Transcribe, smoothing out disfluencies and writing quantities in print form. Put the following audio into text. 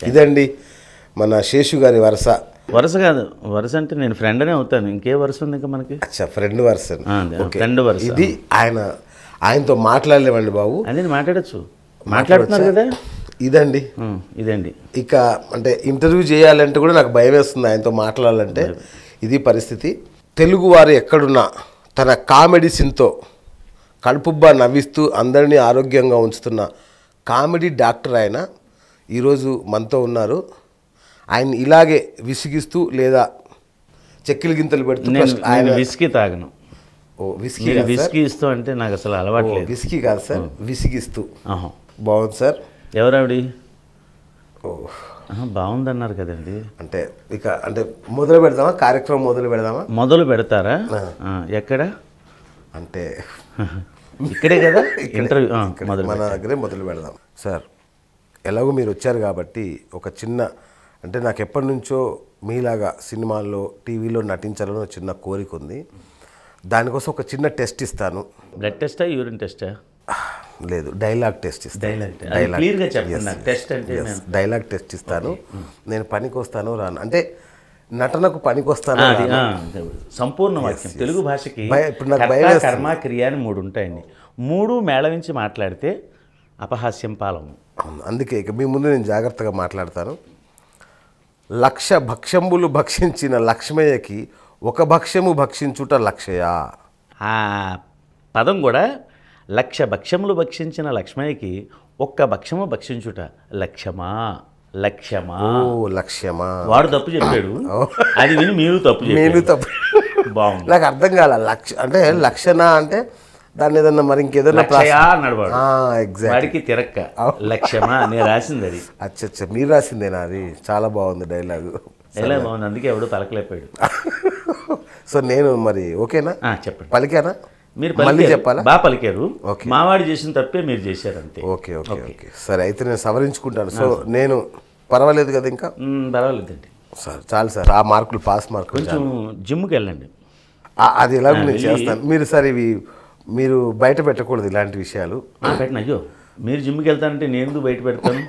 ఇదండి మన శేషు గారి వరుస. వరుస కాదు, వరుస అంటే నేను ఫ్రెండ్ అనే అవుతాను, ఇంకే వరుస ఉంది ఇంకా మనకి. అచ్చా, ఫ్రెండ్ వరుస. ఫ్రెండ్ వరుస. ఇది ఆయనతో మాట్లాడలేమండి బాబు. అదే మాట్లాడచ్చు, మాట్లాడుతున్నారు కదా. ఇదండి ఇదండి. ఇక అంటే ఇంటర్వ్యూ చేయాలంటే కూడా నాకు భయం వేస్తుంది ఆయనతో మాట్లాడాలంటే. ఇది పరిస్థితి. తెలుగు వారు ఎక్కడున్నా తన కామెడీ సీన్తో కడుపుబ్బా నవ్విస్తూ అందరినీ ఆరోగ్యంగా ఉంచుతున్న కామెడీ డాక్టర్ ఆయన ఈరోజు మనతో ఉన్నారు. ఆయన ఇలాగే విసిగిస్తూ లేదా చెక్కిలి గింతలు పెడుతూ ఆయన విస్కీ తాగను. విస్కీ విస్కీ ఇస్తూ అంటే నాకు అసలు అలవాటు లేదు. విస్కీ కాదు సార్, విసిగిస్తూ. బాగుంది సార్. ఎవరావిడి? బాగుందన్నారు కదండి. అంటే ఇక అంటే మొదలు పెడదామా, కార్యక్రమం మొదలు పెడదామా? మొదలు పెడతారా? ఎక్కడ అంటే ఇక్కడే కదా ఇంటర్వ్యూ. మన దగ్గరే మొదలు పెడదాం సార్. ఎలాగో మీరు వచ్చారు కాబట్టి ఒక చిన్న, అంటే నాకు ఎప్పటి నుంచో మీలాగా సినిమాల్లో టీవీలో నటించాలని ఒక చిన్న కోరిక ఉంది. దానికోసం ఒక చిన్న టెస్ట్ ఇస్తాను. బ్లడ్ టెస్టా, యూరిన్ టెస్టా? లేదు, డైలాగ్ టెస్ట్ ఇస్తాను. డైలాగ్ టెస్ట్ ఇస్తాను. నేను పనికి వస్తాను రాను, అంటే నటనకు పనికి వస్తాను. సంపూర్ణ వాక్యం తెలుగు భాషకి ఇప్పుడు నాకు భయం, కర్మ, క్రియ అని 3 ఉంటాయండి. 3 మేళవించి మాట్లాడితే అపహాస్యం పాలము. అందుకే ఇక మీ ముందు నేను జాగ్రత్తగా మాట్లాడతాను. 1,00,000 భక్ష్యంబులు భక్షించిన లక్ష్మయ్యకి 1 భక్ష్యము భక్షించుట లక్షయా. ఆ పదం కూడా 1,00,000 భక్ష్యములు భక్షించిన లక్ష్మయ్యకి 1 భక్ష్యము భక్షించుట లక్ష్యమా. లక్ష్యమా, లక్ష్యమా. వాడు తప్పు చెప్పాడు, అది విని మీరు తప్పు. బాగుంది, నాకు అర్థం కాల. అంటే లక్షణ అంటే దాన్ని ఏదన్నా మరి ఇంకేదన్నా అన్నాడు వాడు. వాడికి తిరక్క లక్ష్యమా నేను రాసింది అది. అచ్చా, మీరు రాసిందేనా అది? చాలా బాగుంది డైలాగు. బాగుంది, అందుకే ఎవడు పలకలేపాడు. సో నేను మరి ఓకేనా? చెప్పండి. పలికానా? మీరు మళ్ళీ చెప్పాలా? బాగా పలికారు. మావాడు చేసిన తప్పే మీరు చేశారు అంతే. ఓకే ఓకే ఓకే సరే, అయితే నేను సవరించుకుంటాను. సో నేను పర్వాలేదు కదా? ఇంకా పర్వాలేదండి సార్, చాలు సార్. ఆ మార్కులు పాస్ మార్కులు. కొంచెం జిమ్కి వెళ్ళండి, అది ఎలాగో నేను చేస్తాను. మీరు సార్ ఇవి మీరు బయట పెట్టకూడదు ఇలాంటి విషయాలు. పెట్టిన. అయ్యో, మీరు జిమ్కి వెళ్తానంటే నేను బయట పెడతాను.